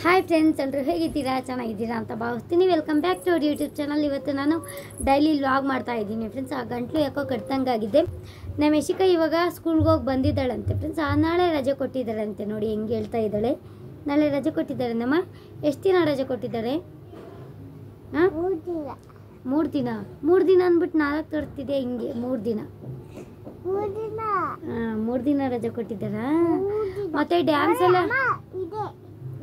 Hi friends, ಎಲ್ಲರೂ ಹೇಗಿದ್ದೀರಾ? ಚೆನ್ನಾಗಿದ್ದೀರಾ ಅಂತ ಭಾವಿಸ್ತೀನಿ. Welcome back to our YouTube channel. ಇವತ್ತು ನಾನು ಡೈಲಿ ವ್ಲಾಗ್ ಮಾಡ್ತಾ ಇದ್ದೀನಿ ಫ್ರೆಂಡ್ಸ್. ಆ ಗಂಟ್ಲು ಯಾಕೋ ಕಟ್ತಂಗಾಗಿದೆ. ನಮ್ಮ ಯಶಿಕಾ ಇವಾಗ ಸ್ಕೂಲ್ಗೆ ಹೋಗಿ ಬಂದಿದ್ದಾಳಂತೆ ಫ್ರೆಂಡ್ಸ್. ನಾಳೆ ರಜೆ ಕೊಟ್ಟಿದ್ದಾಳಂತೆ. ನೋಡಿ ಹೆಂಗೆ ಹೇಳ್ತಾ ಇದ್ದಾಳೆ. ನಾಳೆ ರಜೆ ಕೊಟ್ಟಿದ್ದಾರೆ ನಮ್ಮ. ಎಷ್ಟು ದಿನ ರಜೆ ಕೊಟ್ಟಿದ್ದಾರೆ? ಹಾಂ, 3 ದಿನ ಅಂದ್ಬಿಟ್ಟು 4 ತರ್ತಿದೆ. ಹಿಂಗೆ 3 ದಿನ 3 ದಿನ ರಜೆ ಕೊಟ್ಟಿದ್ದಾರಾ? ಮತ್ತೆ ಡ್ಯಾನ್ಸ್ ಎಲ್ಲ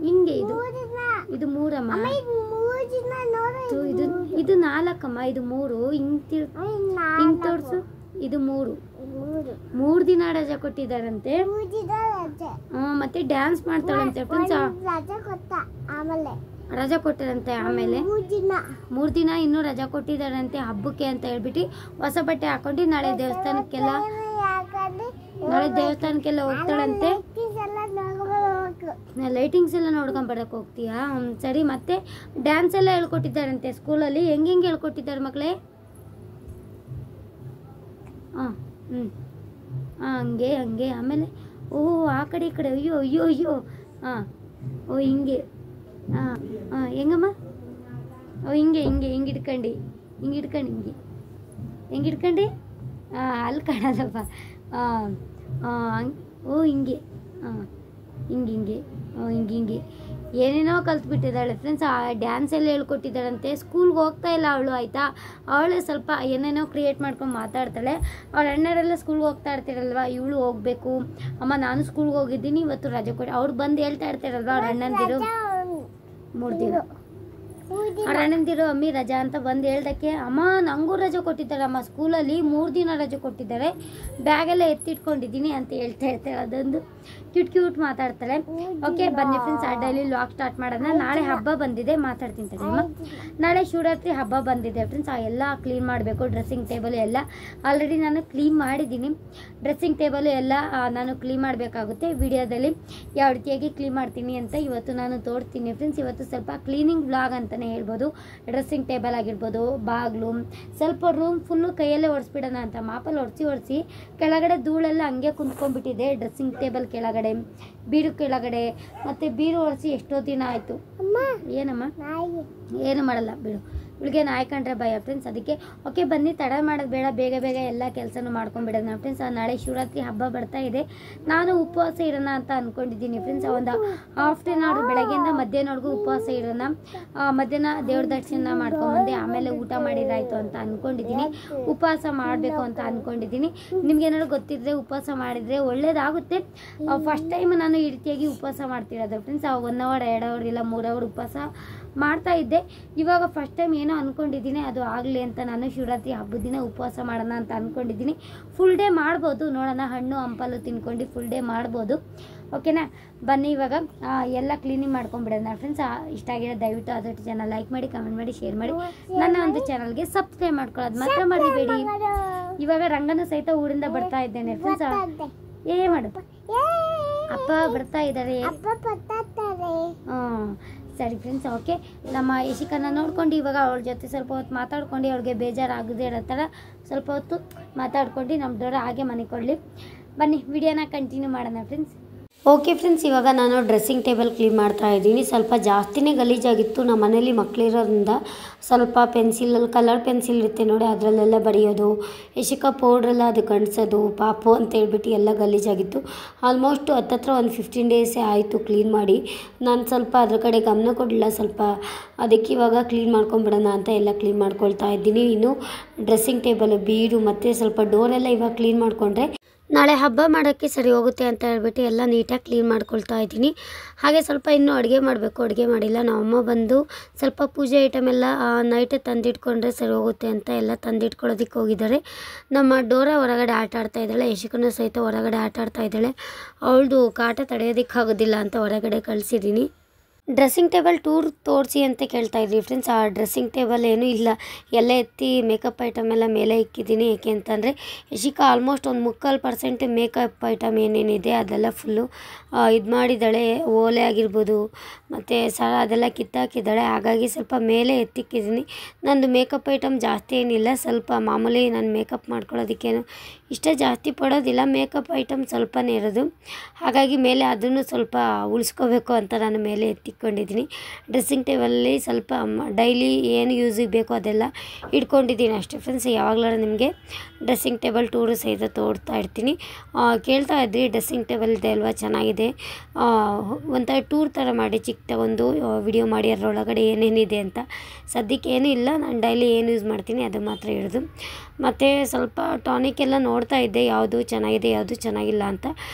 ಹಿಂಗೆ ಇದು 3 ಅಮ್ಮ. ಇದು 4 ಅಮ್ಮ. ಇದು 3 ಹಿಂಗೆ ತೋರಿಸು. ಇದು 3 ದಿನ ರಜೆ ಕೊಟ್ಟಿದ್ದಾರಂತೆ. ಮತ್ತೆ ಡ್ಯಾನ್ಸ್ ಮಾಡ್ತಾಳಂತೆ ಫ್ರೆಂಡ್ಸ್. ರಜೆ ಕೊಟ್ಟಿರಂತೆ. ಆಮೇಲೆ 3 ದಿನ ಇನ್ನೂ ರಜೆ ಕೊಟ್ಟಿದ್ದಾರಂತೆ ಹಬ್ಬಕ್ಕೆ ಅಂತ ಹೇಳ್ಬಿಟ್ಟು ಹೊಸ ಬಟ್ಟೆ ಹಾಕೊಂಡು ನಾಳೆ ದೇವಸ್ಥಾನಕ್ಕೆಲ್ಲ ಹೋಗ್ತಾಳಂತೆ. ಲೈಟಿಂಗ್ಸ್ ಎಲ್ಲ ನೋಡ್ಕೊಂಡ್ ಬರಕ್ ಹೋಗ್ತೀಯಾ? ಸರಿ. ಮತ್ತೆ ಡ್ಯಾನ್ಸ್ ಎಲ್ಲ ಹೇಳ್ಕೊಟ್ಟಿದ್ದಾರಂತೆ ಸ್ಕೂಲಲ್ಲಿ. ಹೆಂಗೆ ಹೇಳ್ಕೊಟ್ಟಿದ್ದಾರೆ ಮಕ್ಕಳೇ? ಹಂಗೆ. ಆಮೇಲೆ ಆ ಕಡೆ ಈ ಕಡೆ. ಅಯ್ಯೋ. ಹಿಂಗೆ. ಹೆಂಗಮ್ಮ? ಹಿಂಗೆ ಇಟ್ಕೊಂಡು ಅಲ್ಲಿ ಕಾಣಲ್ಲಪ್ಪ. ಹಿಂಗೆ ಏನೇನೋ ಕಲ್ತ್ಬಿಟ್ಟಿದ್ದಾಳೆ ಫ್ರೆಂಡ್ಸ್. ಆ ಡ್ಯಾನ್ಸ್ ಎಲ್ಲ ಹೇಳ್ಕೊಟ್ಟಿದ್ದಾಳಂತೆ. ಸ್ಕೂಲ್ಗೆ ಹೋಗ್ತಾ ಇಲ್ಲ ಅವಳು, ಆಯಿತಾ? ಅವಳೇ ಸ್ವಲ್ಪ ಏನೇನೋ ಕ್ರಿಯೇಟ್ ಮಾಡ್ಕೊಂಡು ಮಾತಾಡ್ತಾಳೆ. ಅವ್ರ ಅಣ್ಣರೆಲ್ಲ ಸ್ಕೂಲ್ಗೆ ಹೋಗ್ತಾ ಇರ್ತೀರಲ್ವ, ಇವಳು ಹೋಗ್ಬೇಕು ಅಮ್ಮ, ನಾನು ಸ್ಕೂಲ್ಗೆ ಹೋಗಿದ್ದೀನಿ, ಇವತ್ತು ರಜೆ ಕೊಡಿ. ಅವ್ರು ಬಂದು ಹೇಳ್ತಾ ಇರ್ತಾರಲ್ವ ಅವ್ರ ಅಣ್ಣಂದಿರು. 3 ದಿನ ಅವ್ರ ಅಣ್ಣಂದಿರು ಅಮ್ಮಿ ರಜಾ ಅಂತ ಬಂದು ಹೇಳ್ದಕ್ಕೆ, ಅಮ್ಮ ನಂಗೂ ರಜೆ ಕೊಟ್ಟಿದ್ದಾರೆ ಅಮ್ಮ, ಸ್ಕೂಲಲ್ಲಿ 3 ದಿನ ರಜೆ ಕೊಟ್ಟಿದ್ದಾರೆ, ಬ್ಯಾಗೆಲ್ಲ ಎತ್ತಿಟ್ಕೊಂಡಿದ್ದೀನಿ ಅಂತ ಹೇಳ್ತಾ ಇರ್ತಾರೆ. ಅದೊಂದು ಕ್ಯೂಟ್ ಮಾತಾಡ್ತಾಳೆ. ಓಕೆ ಬನ್ನಿ ಫ್ರೆಂಡ್ಸ್, ಆ ಡೈಲಿ ವ್ಲಾಗ್ ಸ್ಟಾರ್ಟ್ ಮಾಡೋಣ. ನಾಳೆ ಹಬ್ಬ ಬಂದಿದೆ, ಮಾತಾಡ್ತೀನಿ ಅಮ್ಮ. ನಾಳೆ ಶಿವರಾತ್ರಿ ಹಬ್ಬ ಬಂದಿದೆ ಫ್ರೆಂಡ್ಸ್. ಎಲ್ಲ ಕ್ಲೀನ್ ಮಾಡಬೇಕು. ಡ್ರೆಸ್ಸಿಂಗ್ ಟೇಬಲ್ ಎಲ್ಲ ಆಲ್ರೆಡಿ ನಾನು ಕ್ಲೀನ್ ಮಾಡಿದ್ದೀನಿ. ಡ್ರೆಸ್ಸಿಂಗ್ ಟೇಬಲ್ ಎಲ್ಲ ನಾನು ಕ್ಲೀನ್ ಮಾಡಬೇಕಾಗುತ್ತೆ. ವಿಡಿಯೋದಲ್ಲಿ ಯಾವ ರೀತಿಯಾಗಿ ಕ್ಲೀನ್ ಮಾಡ್ತೀನಿ ಅಂತ ಇವತ್ತು ನಾನು ತೋರಿಸ್ತೀನಿ ಫ್ರೆಂಡ್ಸ್. ಇವತ್ತು ಸ್ವಲ್ಪ ಕ್ಲೀನಿಂಗ್ ವ್ಲಾಗ್ ಅಂತಲೇ ಹೇಳ್ಬೋದು. ಡ್ರೆಸ್ಸಿಂಗ್ ಟೇಬಲ್ ಆಗಿರ್ಬೋದು, ಬಾಗಿಲು, ಸ್ವಲ್ಪ ರೂಮ್ ಫುಲ್ಲು ಕೈಯಲ್ಲೇ ಒರೆಸ್ಬಿಡೋಣ ಅಂತ ಮಾಪಲ್ಲಿ ಒರೆಸಿ ಕೆಳಗಡೆ ಧೂಳೆಲ್ಲ ಹಂಗೆ ಕುಂತ್ಕೊಂಡ್ಬಿಟ್ಟಿದೆ. ಡ್ರೆಸ್ಸಿಂಗ್ ಟೇಬಲ್ ಕೆಳಗಡೆ, ಬೀರು ಕೆಳಗಡೆ, ಮತ್ತೆ ಬೀರು ಒರೆಸಿ ಎಷ್ಟೋ ದಿನ ಆಯಿತು. ಏನಮ್ಮ? ಏನು ಮಾಡಲ್ಲ ಬಿಡು, ಇವಳಿಗೆ ನಾಯಿ ಕಂಡ್ರೆ ಭಯ ಫ್ರೆಂಡ್ಸ್. ಅದಕ್ಕೆ ಓಕೆ ಬನ್ನಿ, ತಡ ಮಾಡೋದು ಬೇಡ, ಬೇಗ ಎಲ್ಲ ಕೆಲಸನೂ ಮಾಡ್ಕೊಂಡ್ಬಿಡೋಣ ಫ್ರೆಂಡ್ಸ್. ನಾಳೆ ಶಿವರಾತ್ರಿ ಹಬ್ಬ ಬರ್ತಾ ಇದೆ. ನಾನು ಉಪವಾಸ ಇರೋಣ ಅಂತ ಅಂದ್ಕೊಂಡಿದ್ದೀನಿ ಫ್ರೆಂಡ್ಸ್. ಒಂದು ಹಾಫ್ ಡೇ ನಾಡು ಬೆಳಗ್ಗೆಯಿಂದ ಮಧ್ಯಾಹ್ನವರೆಗೂ ಉಪವಾಸ ಇರೋಣ. ಮಧ್ಯಾಹ್ನ ದೇವ್ರ ದರ್ಶನ ಮಾಡ್ಕೊಂಬಂದೆ, ಆಮೇಲೆ ಊಟ ಮಾಡಿರಾಯ್ತು ಅಂತ ಅಂದ್ಕೊಂಡಿದ್ದೀನಿ. ಉಪವಾಸ ಮಾಡಬೇಕು ಅಂತ ಅಂದ್ಕೊಂಡಿದ್ದೀನಿ. ನಿಮ್ಗೇನಾದ್ರು ಗೊತ್ತಿದ್ರೆ ಉಪವಾಸ ಮಾಡಿದರೆ ಒಳ್ಳೇದಾಗುತ್ತೆ. ಫಸ್ಟ್ ಟೈಮ್ ನಾನು ಈ ರೀತಿಯಾಗಿ ಉಪವಾಸ ಮಾಡ್ತಿರೋದು ಫ್ರೆಂಡ್ಸ್. 1 ಅವರ್ 2 ಅವರ್ ಇಲ್ಲ 3 ಅವರ್ ಉಪವಾಸ ಮಾಡ್ತಾ ಇದ್ದೆ. ಇವಾಗ ಫಸ್ಟ್ ಟೈಮ್ ಏನೋ ಅಂದ್ಕೊಂಡಿದ್ದೀನಿ, ಅದು ಆಗಲಿ ಅಂತ ನಾನು ಶಿವರಾತ್ರಿ ಹಬ್ಬದ ದಿನ ಉಪವಾಸ ಮಾಡೋಣ ಅಂತ ಅಂದ್ಕೊಂಡಿದ್ದೀನಿ. ಫುಲ್ ಡೇ ಮಾಡ್ಬೋದು, ನೋಡೋಣ. ಹಣ್ಣು ಹಂಪಲು ತಿನ್ಕೊಂಡು ಫುಲ್ ಡೇ ಮಾಡ್ಬೋದು. ಓಕೆನಾ? ಬನ್ನಿ ಇವಾಗ ಎಲ್ಲ ಕ್ಲೀನಿಂಗ್ ಮಾಡ್ಕೊಂಡ್ಬಿಡೋಣ ಫ್ರೆಂಡ್ಸ್. ಇಷ್ಟ ಆಗಿರೋ ದಯವಿಟ್ಟು ಅದೊಟ್ಟು ಚಾನಲ್ ಲೈಕ್ ಮಾಡಿ, ಕಮೆಂಟ್ ಮಾಡಿ, ಶೇರ್ ಮಾಡಿ. ನನ್ನ ಒಂದು ಚಾನಲ್ಗೆ ಸಬ್ಸ್ಕ್ರೈಬ್ ಮಾಡ್ಕೊಳ್ಳೋದು ಮಾತ್ರ ಮರಿಬೇಡಿ. ಇವಾಗ ರಂಗನ ಸಹಿತ ಊರಿಂದ ಬರ್ತಾ ಇದ್ದೇನೆ ಫ್ರೆಂಡ್ಸ್. ಮಾಡು, ಅಪ್ಪ ಬರ್ತಾ ಇದ್ದಾರೆ. ಸರಿ ಫ್ರೆಂಡ್ಸ್. ಓಕೆ, ನಮ್ಮ ಯಶಿಕನ್ನ ನೋಡ್ಕೊಂಡು ಇವಾಗ ಅವಳ ಜೊತೆ ಸ್ವಲ್ಪ ಹೊತ್ತು ಮಾತಾಡ್ಕೊಂಡು, ಅವ್ಳಿಗೆ ಬೇಜಾರಾಗದೆ ಇರೋ ಥರ ಸ್ವಲ್ಪ ಹೊತ್ತು ಮಾತಾಡ್ಕೊಂಡು ನಮ್ಮ ದೊಡ್ಡ ಹಾಗೆ ಮನೆ ಕೊಡಲಿ. ಬನ್ನಿ ವಿಡಿಯೋನ ಕಂಟಿನ್ಯೂ ಮಾಡೋಣ ಫ್ರೆಂಡ್ಸ್. ಓಕೆ ಫ್ರೆಂಡ್ಸ್, ಇವಾಗ ನಾನು ಡ್ರೆಸ್ಸಿಂಗ್ ಟೇಬಲ್ ಕ್ಲೀನ್ ಮಾಡ್ತಾ ಇದ್ದೀನಿ. ಸ್ವಲ್ಪ ಜಾಸ್ತಿನೇ ಗಲೀಜಾಗಿತ್ತು. ನಮ್ಮ ಮನೇಲಿ ಮಕ್ಕಳಿರೋದ್ರಿಂದ ಸ್ವಲ್ಪ ಕಲರ್ ಪೆನ್ಸಿಲ್ ಇರುತ್ತೆ ನೋಡಿ, ಅದರಲ್ಲೆಲ್ಲ ಬರೆಯೋದು, ಯಶಿಕಾ ಪೌಡ್ರೆಲ್ಲ ಅದಕ್ಕೆ ಅಂಟಿಸೋದು, ಪಾಪು ಅಂತ ಹೇಳ್ಬಿಟ್ಟು ಎಲ್ಲ ಗಲೀಜಾಗಿತ್ತು. ಆಲ್ಮೋಸ್ಟ್ ಹತ್ತತ್ರ ಒಂದು 15 ಡೇಸೇ ಆಯಿತು ಕ್ಲೀನ್ ಮಾಡಿ. ನಾನು ಸ್ವಲ್ಪ ಅದ್ರ ಕಡೆ ಗಮನ ಕೊಡಲಿಲ್ಲ. ಸ್ವಲ್ಪ ಅದಕ್ಕೆ ಇವಾಗ ಕ್ಲೀನ್ ಮಾಡ್ಕೊಂಬಿಡೋಣ ಅಂತ ಎಲ್ಲ ಕ್ಲೀನ್ ಮಾಡ್ಕೊಳ್ತಾ ಇದ್ದೀನಿ. ಇನ್ನು ಡ್ರೆಸ್ಸಿಂಗ್ ಟೇಬಲ್, ಬೀರು ಮತ್ತು ಸ್ವಲ್ಪ ಡೋರೆಲ್ಲ ಇವಾಗ ಕ್ಲೀನ್ ಮಾಡಿಕೊಂಡ್ರೆ ನಾಳೆ ಹಬ್ಬ ಮಾಡೋಕ್ಕೆ ಸರಿ ಹೋಗುತ್ತೆ ಅಂತ ಹೇಳ್ಬಿಟ್ಟು ಎಲ್ಲ ನೀಟಾಗಿ ಕ್ಲೀನ್ ಮಾಡ್ಕೊಳ್ತಾ ಇದ್ದೀನಿ. ಹಾಗೆ ಸ್ವಲ್ಪ ಇನ್ನೂ ಅಡುಗೆ ಮಾಡಬೇಕು, ಅಡುಗೆ ಮಾಡಿಲ್ಲ. ನಮ್ಮಮ್ಮ ಬಂದು ಸ್ವಲ್ಪ ಪೂಜೆ ಐಟಮ್ ಎಲ್ಲ ನೈಟೇ ತಂದಿಟ್ಕೊಂಡ್ರೆ ಸರಿ ಹೋಗುತ್ತೆ ಅಂತ ಎಲ್ಲ ತಂದಿಟ್ಕೊಳ್ಳೋದಕ್ಕೆ ಹೋಗಿದ್ದಾರೆ. ನಮ್ಮ ಡೋರ ಹೊರಗಡೆ ಆಟ ಆಡ್ತಾ ಇದ್ದಾಳೆ, ಯಶಿಕನ ಸಹಿತ ಹೊರಗಡೆ ಆಟ ಆಡ್ತಾ ಇದ್ದಾಳೆ. ಅವಳದು ಕಾಟ ತಡೆಯೋದಕ್ಕಾಗೋದಿಲ್ಲ ಅಂತ ಹೊರಗಡೆ ಕಳಿಸಿದ್ದೀನಿ. ಡ್ರೆಸ್ಸಿಂಗ್ ಟೇಬಲ್ ಟೂರ್ ತೋರಿಸಿ ಅಂತ ಕೇಳ್ತಾ ಇದ್ರಿ ಫ್ರೆಂಡ್ಸ್. ಆ ಡ್ರೆಸ್ಸಿಂಗ್ ಟೇಬಲ್ ಏನೂ ಇಲ್ಲ, ಎಲ್ಲ ಎತ್ತಿ ಮೇಕಪ್ ಐಟಮ್ ಎಲ್ಲ ಮೇಲೆ ಇಕ್ಕಿದ್ದೀನಿ. ಏಕೆ ಅಂತಂದರೆ ಯಶಿಕಾ ಆಲ್ಮೋಸ್ಟ್ ಒಂದು 3/4% ಮೇಕಪ್ ಐಟಮ್ ಏನೇನಿದೆ ಅದೆಲ್ಲ ಫುಲ್ಲು ಇದು ಮಾಡಿದ್ದಾಳೆ. ಓಲೆ ಆಗಿರ್ಬೋದು ಮತ್ತು ಸರ ಅದೆಲ್ಲ ಕಿತ್ತಾಕಿದ್ದಾಳೆ. ಹಾಗಾಗಿ ಸ್ವಲ್ಪ ಮೇಲೆ ಎತ್ತಿಕ್ಕಿದ್ದೀನಿ. ನಂದು ಮೇಕಪ್ ಐಟಮ್ ಜಾಸ್ತಿ ಏನಿಲ್ಲ, ಸ್ವಲ್ಪ ಮಾಮೂಲಿ ನಾನು ಮೇಕಪ್ ಮಾಡ್ಕೊಳ್ಳೋದಕ್ಕೇನು ಇಷ್ಟ ಜಾಸ್ತಿ ಪಡೋದಿಲ್ಲ. ಮೇಕಪ್ ಐಟಮ್ ಸ್ವಲ್ಪನೇ ಇರೋದು, ಹಾಗಾಗಿ ಮೇಲೆ ಅದನ್ನು ಸ್ವಲ್ಪ ಉಳಿಸ್ಕೋಬೇಕು ಅಂತ ನಾನು ಮೇಲೆ ಎತ್ತಿಕ್ಕಿದ್ದೀನಿ. ಇಟ್ಕೊಂಡಿದ್ದೀನಿ. ಡ್ರೆಸ್ಸಿಂಗ್ ಟೇಬಲಲ್ಲಿ ಸ್ವಲ್ಪ ಡೈಲಿ ಏನು ಯೂಸಿಗೆ ಬೇಕೋ ಅದೆಲ್ಲ ಇಟ್ಕೊಂಡಿದ್ದೀನಿ ಅಷ್ಟೇ ಫ್ರೆಂಡ್ಸ್. ಯಾವಾಗಲಾರು ನಿಮಗೆ ಡ್ರೆಸ್ಸಿಂಗ್ ಟೇಬಲ್ ಟೂರು ಸಹಿತ ತೋರ್ತಾ ಇರ್ತೀನಿ. ಕೇಳ್ತಾ ಇದ್ರಿ ಡ್ರೆಸ್ಸಿಂಗ್ ಟೇಬಲ್ ಇದೆ ಅಲ್ವಾ, ಚೆನ್ನಾಗಿದೆ, ಒಂಥರ ಟೂರ್ ಥರ ಮಾಡಿ ಚಿಕ್ಕ ಒಂದು ವಿಡಿಯೋ ಮಾಡಿ ಅದರೊಳಗಡೆ ಏನೇನಿದೆ ಅಂತ. ಸದ್ಯಕ್ಕೆ ಏನೂ ಇಲ್ಲ, ನಾನು ಡೈಲಿ ಏನು ಯೂಸ್ ಮಾಡ್ತೀನಿ ಅದು ಮಾತ್ರ ಹೇಳೋದು. ಮತ್ತು ಸ್ವಲ್ಪ ಟಾನಿಕ್ ಎಲ್ಲ ನೋಡ್ತಾ ಇದ್ದೆ ಯಾವುದು ಚೆನ್ನಾಗಿದೆ ಯಾವುದು ಚೆನ್ನಾಗಿಲ್ಲ ಅಂತ.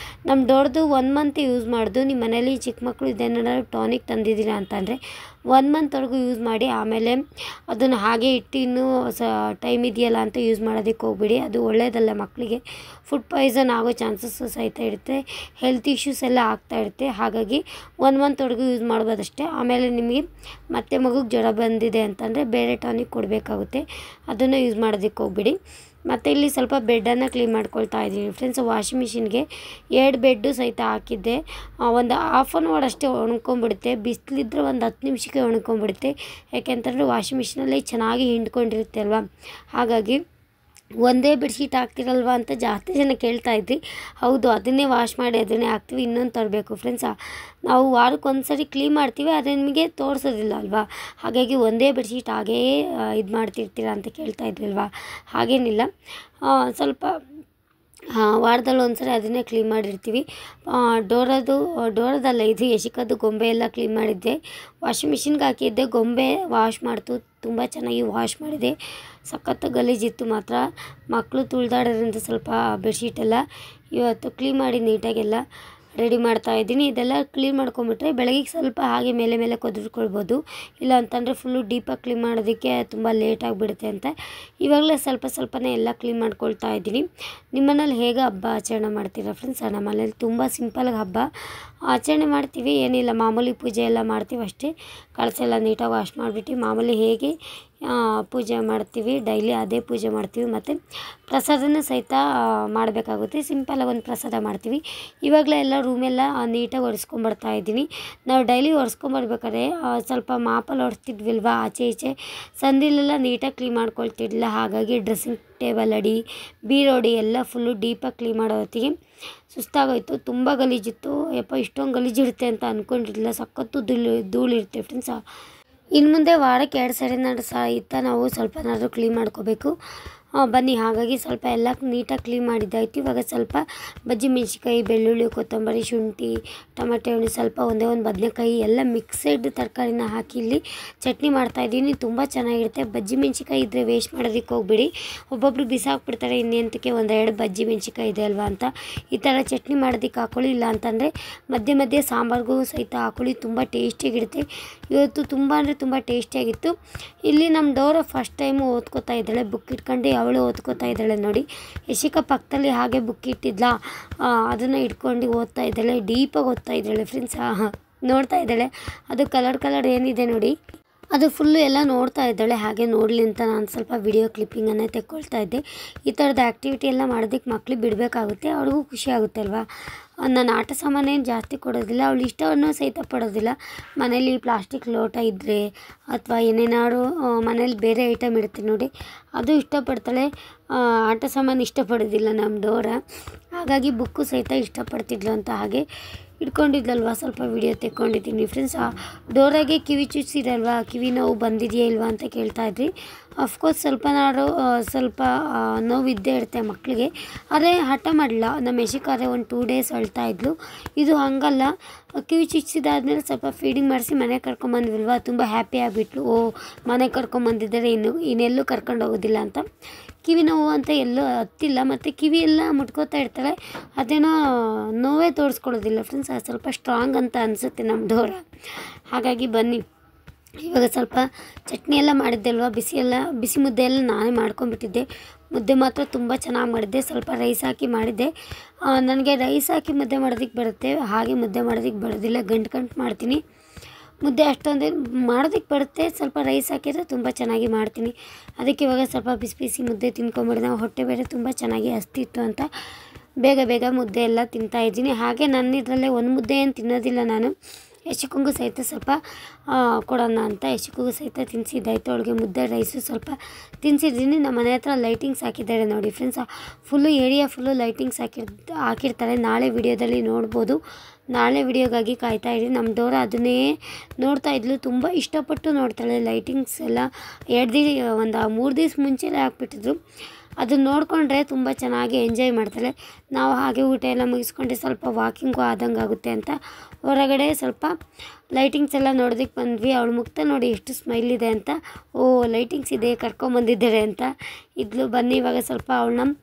ನಮ್ಮ ಡೋರ್ದು 1 ಮಂತ್ ಯೂಸ್ ಮಾಡೋದು. ನಿಮ್ಮ ಮನೇಲಿ ಚಿಕ್ಕ ಮಕ್ಕಳು ಇದೇನಾದ್ರು ಟಾನಿಕ್ ತಂದಿದ್ದೀರಾ ಅಂತಂದರೆ 1 ಮಂತ್ವರೆಗೂ ಯೂಸ್ ಮಾಡಿ, ಆಮೇಲೆ ಅದನ್ನು ಹಾಗೆ ಇಟ್ಟು ಇನ್ನೂ ಟೈಮ್ ಇದೆಯಲ್ಲ ಅಂತ ಯೂಸ್ ಮಾಡೋದಕ್ಕೆ ಹೋಗ್ಬಿಡಿ. ಅದು ಒಳ್ಳೆಯದಲ್ಲ, ಮಕ್ಕಳಿಗೆ ಫುಡ್ ಪಾಯ್ಸನ್ ಆಗೋ ಚಾನ್ಸಸ್ಸು ಸಹಿತ ಇರುತ್ತೆ, ಹೆಲ್ತ್ ಇಶ್ಯೂಸ್ ಎಲ್ಲ ಆಗ್ತಾ ಇರುತ್ತೆ. ಹಾಗಾಗಿ 1 ಮಂತ್ವರೆಗೂ ಯೂಸ್ ಮಾಡ್ಬೋದಷ್ಟೇ. ಆಮೇಲೆ ನಿಮಗೆ ಮತ್ತೆ ಮಗುಗೆ ಜ್ವರ ಬಂದಿದೆ ಅಂತಂದರೆ ಬೇರೆ ಟಾನಿಕ್ ಕೊಡಬೇಕಾಗುತ್ತೆ, ಅದನ್ನು ಯೂಸ್ ಮಾಡೋದಕ್ಕೆ ಹೋಗ್ಬಿಡಿ. ಮತ್ತು ಇಲ್ಲಿ ಸ್ವಲ್ಪ ಬೆಡ್ಡನ್ನು ಕ್ಲೀನ್ ಮಾಡ್ಕೊಳ್ತಾ ಇದ್ದೀನಿ ಫ್ರೆಂಡ್ಸ್. ವಾಷಿಂಗ್ ಮಿಷಿನ್ಗೆ 2 ಬೆಡ್ಡು ಸಹಿತ ಹಾಕಿದ್ದೆ. ಒಂದು ಹಾಫ್ ಆನ್ ಅವರ್ ಅಷ್ಟೇ ಒಣಕೊಂಬಿಡುತ್ತೆ, ಬಿಸಿಲಿದ್ರೆ ಒಂದು 10 ನಿಮಿಷಕ್ಕೆ ಒಣಕೊಂಬಿಡುತ್ತೆ. ಯಾಕೆಂತಂದರೆ ವಾಷಿಂಗ್ ಮಿಷಿನಲ್ಲಿ ಚೆನ್ನಾಗಿ ಹಿಂಡ್ಕೊಂಡಿರುತ್ತೆ ಅಲ್ವಾ. ಹಾಗಾಗಿ ಒಂದೇ ಬೆಡ್ಶೀಟ್ ಹಾಕ್ತಿರಲ್ವ ಅಂತ ಜಾಸ್ತಿ ಜನ ಕೇಳ್ತಾ ಇದ್ರಿ. ಹೌದು, ಅದನ್ನೇ ವಾಶ್ ಮಾಡಿ ಅದನ್ನೇ ಹಾಕ್ತೀವಿ. ಇನ್ನೊಂದು ತರಬೇಕು ಫ್ರೆಂಡ್ಸ್, ನಾವು ವಾರಕ್ಕೆ ಒಂದು ಸರಿ ಕ್ಲೀನ್ ಮಾಡ್ತೀವಿ, ಆದರೆ ನಿಮಗೆ ತೋರಿಸೋದಿಲ್ಲ ಅಲ್ವಾ. ಹಾಗಾಗಿ ಒಂದೇ ಬೆಡ್ಶೀಟ್ ಹಾಗೇ ಇದು ಮಾಡ್ತಿರ್ತೀರ ಅಂತ ಕೇಳ್ತಾ ಇದ್ರಲ್ವ. ಹಾಗೇನಿಲ್ಲ, ಸ್ವಲ್ಪ ವಾರದಲ್ಲಿ ಒಂದು ಸರಿ ಅದನ್ನೇ ಕ್ಲೀನ್ ಮಾಡಿರ್ತೀವಿ. ಡೋರದಲ್ಲ, ಇದು ಯಶಿಕದ್ದು ಗೊಂಬೆ ಎಲ್ಲ ಕ್ಲೀನ್ ಮಾಡಿದ್ದೆ. ವಾಷಿಂಗ್ ಮಿಷಿನ್ಗೆ ಹಾಕಿದ್ದೆ, ಗೊಂಬೆ ವಾಶ್ ಮಾಡ್ತು, ತುಂಬ ಚೆನ್ನಾಗಿ ವಾಶ್ ಮಾಡಿದೆ. ಸಖತ್ತು ಗಲೀಜಿತ್ತು ಮಾತ್ರ, ಮಕ್ಕಳು ತುಳಿದಾಡೋದ್ರಿಂದ ಸ್ವಲ್ಪ ಬೆಡ್ಶೀಟೆಲ್ಲ ಇವತ್ತು ಕ್ಲೀನ್ ಮಾಡಿ ನೀಟಾಗೆಲ್ಲ ರೆಡಿ ಮಾಡ್ತಾಯಿದ್ದೀನಿ. ಇದೆಲ್ಲ ಕ್ಲೀನ್ ಮಾಡ್ಕೊಂಬಿಟ್ರೆ ಬೆಳಗ್ಗೆ ಸ್ವಲ್ಪ ಹಾಗೆ ಮೇಲೆ ಮೇಲೆ ಕೊದ್ರಿಕೊಳ್ಬೋದು. ಇಲ್ಲ ಅಂತಂದರೆ ಫುಲ್ಲು ಡೀಪಾಗಿ ಕ್ಲೀನ್ ಮಾಡೋದಕ್ಕೆ ತುಂಬ ಲೇಟಾಗಿಬಿಡುತ್ತೆ ಅಂತ ಇವಾಗಲೇ ಸ್ವಲ್ಪನೇ ಎಲ್ಲ ಕ್ಲೀನ್ ಮಾಡ್ಕೊಳ್ತಾ ಇದ್ದೀನಿ. ನಿಮ್ಮ ಮನೇಲಿ ಹೇಗೆ ಹಬ್ಬ ಆಚರಣೆ ಮಾಡ್ತೀರಾ ಫ್ರೆಂಡ್ಸ್? ನಮ್ಮ ಮನೇಲಿ ತುಂಬ ಸಿಂಪಲ್ಗೆ ಹಬ್ಬ ಆಚರಣೆ ಮಾಡ್ತೀವಿ. ಏನಿಲ್ಲ, ಮಾಮೂಲಿ ಪೂಜೆ ಎಲ್ಲ ಮಾಡ್ತೀವಿ ಅಷ್ಟೇ. ಕಳಸ ಎಲ್ಲ ನೀಟಾಗಿ ವಾಶ್ ಮಾಡಿಬಿಟ್ಟು ಮಾಮೂಲಿ ಹೇಗೆ ಪೂಜೆ ಮಾಡ್ತೀವಿ ಡೈಲಿ ಅದೇ ಪೂಜೆ ಮಾಡ್ತೀವಿ. ಮತ್ತು ಪ್ರಸಾದನ ಸಹಿತ ಮಾಡಬೇಕಾಗುತ್ತೆ. ಸಿಂಪಲಾಗಿ ಒಂದು ಪ್ರಸಾದ ಮಾಡ್ತೀವಿ. ಇವಾಗಲೇ ಎಲ್ಲ ರೂಮೆಲ್ಲ ನೀಟಾಗಿ ಒರೆಸ್ಕೊಂಬರ್ತಾ ಇದ್ದೀನಿ. ನಾವು ಡೈಲಿ ಒರೆಸ್ಕೊಂಬರ್ಬೇಕಾದ್ರೆ ಸ್ವಲ್ಪ ಮಾಪಲ್ಲಿ ಒರೆಸ್ತಿದ್ವಿಲ್ವ, ಆಚೆ ಈಚೆ ಸಂದಿಲೆಲ್ಲ ನೀಟಾಗಿ ಕ್ಲೀನ್ ಮಾಡ್ಕೊಳ್ತಿರ್ಲಿಲ್ಲ. ಹಾಗಾಗಿ ಡ್ರೆಸ್ಸಿಂಗ್ ಟೇಬಲ್ ಅಡಿ, ಬೀರೋಡಿ ಎಲ್ಲ ಫುಲ್ಲು ಡೀಪಾಗಿ ಕ್ಲೀನ್ ಮಾಡೋ ಹೊತ್ತಿಗೆ ಸುಸ್ತಾಗೋಯ್ತು. ತುಂಬ ಗಲೀಜಿತ್ತು. ಇಷ್ಟೊಂದು ಗಲೀಜಿರುತ್ತೆ ಅಂತ ಅಂದ್ಕೊಂಡಿರಲಿಲ್ಲ. ಸಖತ್ತು ಧೂಳಿರುತ್ತೆ ಫ್ರೆಂಡ್ಸ್. ಇನ್ನು ಮುಂದೆ ವಾರಕ್ಕೆ 2 ಸರಿನಾದ್ರು ಸಹಿತ ನಾವು ಸ್ವಲ್ಪನಾದರೂ ಕ್ಲೀನ್ ಮಾಡ್ಕೋಬೇಕು. ಬನ್ನಿ, ಹಾಗಾಗಿ ಸ್ವಲ್ಪ ಎಲ್ಲ ನೀಟಾಗಿ ಕ್ಲೀನ್ ಮಾಡಿದ್ದಾಯಿತು. ಇವಾಗ ಸ್ವಲ್ಪ ಬಜ್ಜಿ ಮೆಣಸಿನ್ಕಾಯಿ, ಬೆಳ್ಳುಳ್ಳಿ, ಕೊತ್ತಂಬರಿ, ಶುಂಠಿ, ಟೊಮೆಟೊ ಹಣ್ಣು, ಸ್ವಲ್ಪ ಒಂದೇ ಒಂದು ಬದನೆಕಾಯಿ ಎಲ್ಲ ಮಿಕ್ಸೆಡ್ ತರಕಾರಿನ ಹಾಕಿ ಇಲ್ಲಿ ಚಟ್ನಿ ಮಾಡ್ತಾಯಿದ್ದೀನಿ. ತುಂಬ ಚೆನ್ನಾಗಿರುತ್ತೆ. ಬಜ್ಜಿ ಮೆಣಸಿನ್ಕಾಯಿ ಇದ್ದರೆ ವೇಸ್ಟ್ ಮಾಡೋದಕ್ಕೆ ಹೋಗ್ಬಿಡಿ. ಒಬ್ಬೊಬ್ಬರು ಬಿಸಾಕ್ಬಿಡ್ತಾರೆ, ಇನ್ನೆಂತಕ್ಕೆ 1-2 ಬಜ್ಜಿ ಮೆಣಸಿನ್ಕಾಯಿ ಇದೆ ಅಲ್ವಾ ಅಂತ. ಈ ಥರ ಚಟ್ನಿ ಮಾಡೋದಕ್ಕೆ ಹಾಕೊಳ್ಳಿ. ಇಲ್ಲ ಅಂತಂದರೆ ಮಧ್ಯೆ ಸಾಂಬಾರ್ಗೂ ಸಹಿತ ಹಾಕೊಳ್ಳಿ, ತುಂಬ ಟೇಸ್ಟಿಯಾಗಿರುತ್ತೆ. ಇವತ್ತು ತುಂಬ ಅಂದರೆ ತುಂಬ ಟೇಸ್ಟಿಯಾಗಿತ್ತು. ಇಲ್ಲಿ ನಮ್ಮ ಡೋರ ಫಸ್ಟ್ ಟೈಮು ಓದ್ಕೋತಾ ಇದ್ದಾಳೆ, ಬುಕ್ ಇಟ್ಕೊಂಡು ಅವಳು ಓದ್ಕೋತಾ ಇದ್ದಾಳೆ ನೋಡಿ. ಯಶಿಕಾ ಪಕ್ಕದಲ್ಲಿ ಹಾಗೆ ಬುಕ್ ಇಟ್ಟಿದ್ಲ, ಅದನ್ನು ಇಟ್ಕೊಂಡು ಓದ್ತಾ ಇದ್ದಾಳೆ. ಡೀಪಾಗಿ ಓದ್ತಾ ಇದ್ದಾಳೆ ಫ್ರೆಂಡ್ಸ್. ನೋಡ್ತಾ ಇದ್ದಾಳೆ, ಅದು ಕಲರ್ ಏನಿದೆ ನೋಡಿ, ಅದು ಫುಲ್ಲು ಎಲ್ಲ ನೋಡ್ತಾ ಇದ್ದಾಳೆ. ಹಾಗೆ ನೋಡಲಿ ಅಂತ ನಾನು ಸ್ವಲ್ಪ ವಿಡಿಯೋ ಕ್ಲಿಪ್ಪಿಂಗನ್ನು ತೆಕ್ಕೊಳ್ತಾ ಇದ್ದೆ. ಈ ಥರದ ಆ್ಯಕ್ಟಿವಿಟಿ ಎಲ್ಲ ಮಾಡೋದಕ್ಕೆ ಮಕ್ಳಿಗೆ ಬಿಡಬೇಕಾಗುತ್ತೆ, ಅವ್ರಿಗೂ ಖುಷಿ ಆಗುತ್ತೆ ಅಲ್ವಾ. ನಾನು ಆಟ ಸಾಮಾನೇನು ಜಾಸ್ತಿ ಕೊಡೋದಿಲ್ಲ, ಅವಳು ಇಷ್ಟವನ್ನು ಸಹಿತ ಪಡೋದಿಲ್ಲ. ಮನೇಲಿ ಪ್ಲಾಸ್ಟಿಕ್ ಲೋಟ ಇದ್ದರೆ ಅಥವಾ ಏನೇನಾದ್ರು ಮನೇಲಿ ಬೇರೆ ಐಟಮ್ ಇರುತ್ತೆ ನೋಡಿ, ಅದು ಇಷ್ಟಪಡ್ತಾಳೆ. ಆಟ ಸಾಮಾನು ಇಷ್ಟಪಡೋದಿಲ್ಲ ನಮ್ಮ ಡೋರ. ಹಾಗಾಗಿ ಬುಕ್ಕು ಸಹಿತ ಇಷ್ಟಪಡ್ತಿದ್ಲು ಅಂತ ಹಾಗೆ ಇಟ್ಕೊಂಡಿದ್ಲಲ್ವ, ಸ್ವಲ್ಪ ವಿಡಿಯೋ ತೆಕ್ಕೊಂಡಿದ್ದೀನಿ ಫ್ರೆಂಡ್ಸ್. ಡೋರಾಗೆ ಕಿವಿ ಚುಚ್ಚಿರಲ್ವ, ಕಿವಿ ನೋವು ಬಂದಿದೆಯಾ ಇಲ್ವಾ ಅಂತ ಕೇಳ್ತಾಯಿದ್ರಿ. ಅಫ್ಕೋರ್ಸ್ ಸ್ವಲ್ಪ ನೋವು ಇದ್ದೇ ಇರುತ್ತೆ ಮಕ್ಕಳಿಗೆ, ಆದರೆ ಹಠ ಮಾಡಲ್ಲ. ನಮ್ಮ ಯಶಿಕಾರೆ ಒಂದು 2 ಡೇಸ್ ಅಳ್ತಾ ಇದ್ಲು. ಇದು ಹಾಗಲ್ಲ, ಕಿವಿ ಚುಚ್ಚಿದಾದ್ಮೇಲೆ ಸ್ವಲ್ಪ ಫೀಡಿಂಗ್ ಮಾಡಿಸಿ ಮನೆಗೆ ಕರ್ಕೊಂಬಂದ್ವಿಲ್ವ, ತುಂಬ ಹ್ಯಾಪಿ ಆಗಿಬಿಟ್ಲು. ಮನೆಗೆ ಕರ್ಕೊಂಬಂದಿದ್ದಾರೆ, ಇನ್ನೆಲ್ಲೂ ಕರ್ಕೊಂಡು ಹೋಗೋದಿಲ್ಲ ಅಂತ. ಕಿವಿ ನೋವು ಅಂತ ಎಲ್ಲೂ ಹತ್ತಿಲ್ಲ, ಮತ್ತು ಕಿವಿ ಎಲ್ಲ ಮುಟ್ಕೋತಾ ಇರ್ತಾಳೆ, ಅದೇನೋ ನೋವೇ ತೋರಿಸ್ಕೊಳ್ಳೋದಿಲ್ಲ ಫ್ರೆಂಡ್ಸ್. ಅದು ಸ್ವಲ್ಪ ಸ್ಟ್ರಾಂಗ್ ಅಂತ ಅನಿಸುತ್ತೆ ನಮ್ಮ ಡೋರ. ಹಾಗಾಗಿ ಬನ್ನಿ, ಇವಾಗ ಸ್ವಲ್ಪ ಚಟ್ನಿ ಎಲ್ಲ ಮಾಡಿದ್ದೆ ಅಲ್ವಾ, ಬಿಸಿ ಮುದ್ದೆ ಎಲ್ಲ ನಾನೇ ಮಾಡ್ಕೊಂಡ್ಬಿಟ್ಟಿದ್ದೆ. ಮುದ್ದೆ ಮಾತ್ರ ತುಂಬ ಚೆನ್ನಾಗಿ ಮಾಡಿದ್ದೆ. ಸ್ವಲ್ಪ ರೈಸ್ ಹಾಕಿ ಮಾಡಿದ್ದೆ. ನನಗೆ ರೈಸ್ ಹಾಕಿ ಮುದ್ದೆ ಮಾಡೋದಕ್ಕೆ ಬರುತ್ತೆ, ಹಾಗೆ ಮುದ್ದೆ ಮಾಡೋದಕ್ಕೆ ಬರೋದಿಲ್ಲ, ಗಂಟು ಮಾಡ್ತೀನಿ. ಮುದ್ದೆ ಅಷ್ಟೊಂದೇ ಮಾಡೋದಕ್ಕೆ ಬರುತ್ತೆ, ಸ್ವಲ್ಪ ರೈಸ್ ಹಾಕಿದರೆ ತುಂಬ ಚೆನ್ನಾಗಿ ಮಾಡ್ತೀನಿ. ಅದಕ್ಕೆ ಇವಾಗ ಸ್ವಲ್ಪ ಬಿಸಿ ಮುದ್ದೆ ತಿನ್ಕೊಂಬಿಡಿ. ನಾವು ಹೊಟ್ಟೆ ಬೇರೆ ತುಂಬ ಚೆನ್ನಾಗಿ ಹಸ್ತಿತ್ತು ಅಂತ ಬೇಗ ಮುದ್ದೆ ಎಲ್ಲ ತಿಂತಾಯಿದ್ದೀನಿ. ಹಾಗೆ ನನ್ನ ಇದರಲ್ಲೇ ಒಂದು ಮುದ್ದೆ ಏನು ತಿನ್ನೋದಿಲ್ಲ ನಾನು, ಯಶಕ್ಕಂಗೂ ಸಹಿತ ಸ್ವಲ್ಪ ಕೊಡೋಣ ಅಂತ ಯಶಕ್ಕಂಗೂ ಸಹಿತ ತಿನ್ನಿಸಿದ್ದಾಯಿತು. ಅವಳಿಗೆ ಮುದ್ದೆ ರೈಸು ಸ್ವಲ್ಪ ತಿನ್ನಿಸಿದ್ದೀನಿ. ನಮ್ಮ ಮನೆ ಹತ್ರ ಲೈಟಿಂಗ್ಸ್ ಹಾಕಿದ್ದಾರೆ ನೋಡಿ friends, full area full lightings ಹಾಕಿರ್ತಾರೆ. ನಾಳೆ ವಿಡಿಯೋದಲ್ಲಿ ನೋಡ್ಬೋದು. ನಾಳೆ ವಿಡಿಯೋಗಾಗಿ ಕಾಯ್ತಾ ಇದ್ದೀನಿ. ನಮ್ಮ ಡೋರ ಅದನ್ನೇ ನೋಡ್ತಾ ಇದ್ಲು, ತುಂಬ ಇಷ್ಟಪಟ್ಟು ನೋಡ್ತಾಳೆ. ಲೈಟಿಂಗ್ಸ್ ಎಲ್ಲ ಒಂದು 3 ದಿವಸ ಮುಂಚೆನೇ ಹಾಕ್ಬಿಟ್ಟಿದ್ರು. ಅದನ್ನ ನೋಡಿಕೊಂಡ್ರೆ ತುಂಬ ಚೆನ್ನಾಗಿ ಎಂಜಾಯ್ ಮಾಡ್ತಾಳೆ. ನಾವು ಹಾಗೆ ಊಟ ಎಲ್ಲ ಮುಗಿಸ್ಕೊಂಡ್ರೆ ಸ್ವಲ್ಪ ವಾಕಿಂಗು ಆದಂಗೆ ಆಗುತ್ತೆ ಅಂತ ಹೊರಗಡೆ ಸ್ವಲ್ಪ ಲೈಟಿಂಗ್ಸ್ ಎಲ್ಲ ನೋಡೋದಕ್ಕೆ ಬಂದ್ವಿ. ಅವಳು ಮುಕ್ತ ನೋಡಿ ಎಷ್ಟು ಸ್ಮೈಲ್ ಇದೆ ಅಂತ, ಲೈಟಿಂಗ್ಸ್ ಇದೆ ಕರ್ಕೊಂಬಂದಿದ್ದಾರೆ ಅಂತ ಇದ್ಲು. ಬನ್ನಿ ಇವಾಗ ಸ್ವಲ್ಪ ಅವಳನ್ನ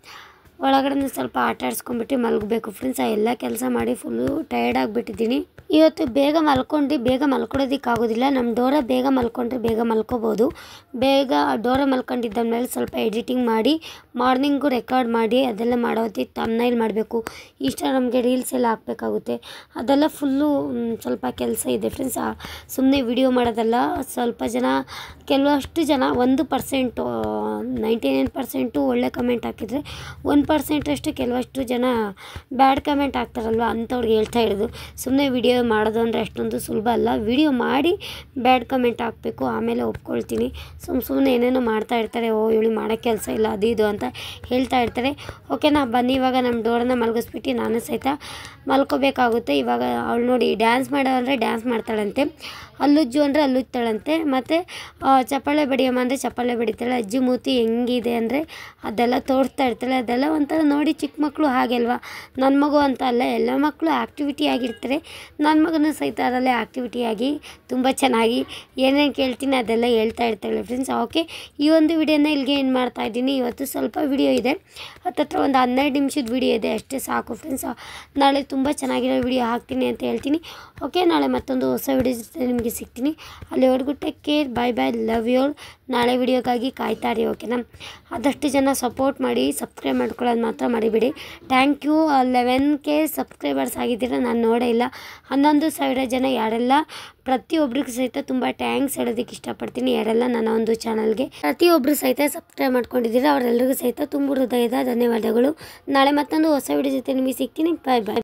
ಒಳಗಡೆ ಸ್ವಲ್ಪ ಆಟ ಆಡಿಸ್ಕೊಂಡ್ಬಿಟ್ಟು ಮಲಗಬೇಕು ಫ್ರೆಂಡ್ಸ್. ಎಲ್ಲ ಕೆಲಸ ಮಾಡಿ ಫುಲ್ಲು ಟಯರ್ಡ್ ಆಗಿಬಿಟ್ಟಿದ್ದೀನಿ. ಇವತ್ತು ಬೇಗ ಮಲ್ಕೊಳ್ಳೋದಕ್ಕಾಗೋದಿಲ್ಲ. ನಮ್ಮ ಡೋರ ಬೇಗ ಮಲ್ಕೊಂಡ್ರೆ ಬೇಗ ಮಲ್ಕೋಬೋದು. ಬೇಗ ಡೋರ ಮಲ್ಕೊಂಡಿದ್ದಾದ್ಮೇಲೆ ಸ್ವಲ್ಪ ಎಡಿಟಿಂಗ್ ಮಾಡಿ ಮಾರ್ನಿಂಗು ರೆಕಾರ್ಡ್ ಮಾಡಿ ಅದೆಲ್ಲ ಮಾಡೋದಕ್ಕೆ ಥಂಬ್ನೈಲ್ ಮಾಡಬೇಕು. ಇನ್ಸ್ಟಾಗ್ರಾಮ್ಗೆ ರೀಲ್ಸ್ ಎಲ್ಲ ಹಾಕಬೇಕಾಗುತ್ತೆ. ಅದೆಲ್ಲ ಫುಲ್ಲು ಸ್ವಲ್ಪ ಕೆಲಸ ಇದೆ ಫ್ರೆಂಡ್ಸ್. ಸುಮ್ಮನೆ ವಿಡಿಯೋ ಮಾಡೋದಲ್ಲ. ಸ್ವಲ್ಪ ಜನ ಕೆಲವಷ್ಟು ಜನ 1%, 99% ಒಳ್ಳೆ ಕಮೆಂಟ್ ಹಾಕಿದರೆ 1% ಅಷ್ಟು ಕೆಲವಷ್ಟು ಜನ ಬ್ಯಾಡ್ ಕಮೆಂಟ್ ಹಾಕ್ತಾರಲ್ವ, ಅಂಥವ್ರಿಗೆ ಹೇಳ್ತಾ ಇರೋದು. ಸುಮ್ಮನೆ ವಿಡಿಯೋ ಮಾಡೋದು ಅಂದರೆ ಅಷ್ಟೊಂದು ಸುಲಭ ಅಲ್ಲ. ವಿಡಿಯೋ ಮಾಡಿ ಬ್ಯಾಡ್ ಕಮೆಂಟ್ ಹಾಕಬೇಕು, ಆಮೇಲೆ ಒಪ್ಕೊಳ್ತೀನಿ. ಸುಮ್ಮನೆ ಏನೇನೋ ಮಾಡ್ತಾ ಇರ್ತಾರೆ, ಇವಳು ಮಾಡೋ ಕೆಲಸ ಇಲ್ಲ ಅದು ಇದು ಅಂತ ಹೇಳ್ತಾ ಇರ್ತಾರೆ. ಓಕೆನಾ, ಬನ್ನಿ ಇವಾಗ ನಮ್ಮ ಡೋರನ್ನ ಮಲಗಿಸ್ಬಿಟ್ಟು ನಾನು ಸಹಿತ ಮಲ್ಕೋಬೇಕಾಗುತ್ತೆ. ಇವಾಗ ಅವಳು ನೋಡಿ ಡ್ಯಾನ್ಸ್ ಮಾಡೋ ಅಂದರೆ ಡ್ಯಾನ್ಸ್ ಮಾಡ್ತಾಳಂತೆ, ಹಲ್ಲುಜ್ಜು ಅಂದರೆ ಹಲ್ಲುಜ್ತಾಳಂತೆ, ಮತ್ತು ಚಪ್ಪಾಳೆ ಬಡಿಯಮ್ಮ ಅಂದರೆ ಚಪ್ಪಾಳೆ ಬಡಿತಾಳೆ. ಅಜ್ಜಿ ಮೂತಿ ಹೆಂಗಿದೆ ಅಂದರೆ ಅದೆಲ್ಲ ತೋರಿಸ್ತಾ ಇರ್ತಾಳೆ. ಅದೆಲ್ಲ ಒಂಥರ ನೋಡಿ ಚಿಕ್ಕ ಮಕ್ಕಳು ಹಾಗೆ ಅಲ್ವಾ. ನನ್ನ ಮಗು ಅಂತ ಅಲ್ಲ, ಎಲ್ಲ ಮಕ್ಕಳು ಆ್ಯಕ್ಟಿವಿಟಿ ಆಗಿರ್ತಾರೆ. ನನ್ನ ಮಗನೂ ಸಹಿತ ಅದರಲ್ಲೇ ಆ್ಯಕ್ಟಿವಿಟಿಯಾಗಿ ತುಂಬ ಚೆನ್ನಾಗಿ ಏನೇನು ಕೇಳ್ತೀನಿ ಅದೆಲ್ಲ ಹೇಳ್ತಾ ಇರ್ತಾಳೆ ಫ್ರೆಂಡ್ಸ್. ಓಕೆ, ಈ ಒಂದು ವಿಡಿಯೋನ ಇಲ್ಲಿಗೆ ಏನು ಮಾಡ್ತಾಯಿದ್ದೀನಿ. ಇವತ್ತು ಸ್ವಲ್ಪ ವಿಡಿಯೋ ಇದೆ, ಹತ್ತತ್ರ ಒಂದು 12 ನಿಮಿಷದ ವಿಡಿಯೋ ಇದೆ ಅಷ್ಟೇ, ಸಾಕು ಫ್ರೆಂಡ್ಸ್. ನಾಳೆ ತುಂಬ ಚೆನ್ನಾಗಿರೋ ವಿಡಿಯೋ ಹಾಕ್ತೀನಿ ಅಂತ ಹೇಳ್ತೀನಿ. ಓಕೆ, ನಾಳೆ ಮತ್ತೊಂದು ಹೊಸ ವಿಡಿಯೋ ಜೊತೆ ನಿಮಗೆ ಸಿಗ್ತೀನಿ. ಅಲ್ಲಿವರೆಗೂ take care, bye bye, love you all. ನಾಳೆ ವಿಡಿಯೋಗಾಗಿ ಕಾಯ್ತಾರೆ. ಓಕೆನಾ, ಆದಷ್ಟು ಜನ ಸಪೋರ್ಟ್ ಮಾಡಿ, ಸಬ್ಸ್ಕ್ರೈಬ್ ಮಾಡ್ಕೊಳ್ಳೋದು ಮಾತ್ರ ಮರಿಬೇಡಿ. Thank you. 11K ಸಬ್ಸ್ಕ್ರೈಬರ್ಸ್ ಆಗಿದ್ದೀರ, ನಾನು ನೋಡೇ ಇಲ್ಲ. 11,000 ಜನ ಯಾರೆಲ್ಲ ಪ್ರತಿಯೊಬ್ಬರಿಗೂ ಸಹಿತ ತುಂಬ ಥ್ಯಾಂಕ್ಸ್ ಹೇಳೋದಕ್ಕೆ ಇಷ್ಟಪಡ್ತೀನಿ. ಯಾರೆಲ್ಲ ನನ್ನ ಒಂದು ಚಾನಲ್ಗೆ ಪ್ರತಿಯೊಬ್ಬರು ಸಹಿತ ಸಬ್ಸ್ಕ್ರೈಬ್ ಮಾಡ್ಕೊಂಡಿದ್ದೀರ ಅವರೆಲ್ಲರಿಗೂ ಸಹಿತ ತುಂಬ ಹೃದಯದ ಧನ್ಯವಾದಗಳು. ನಾಳೆ ಮತ್ತೊಂದು ಹೊಸ ವಿಡಿಯೋ ಜೊತೆ ನಿಮಗೆ ಸಿಗ್ತೀನಿ. ಬಾಯ್ ಬಾಯ್.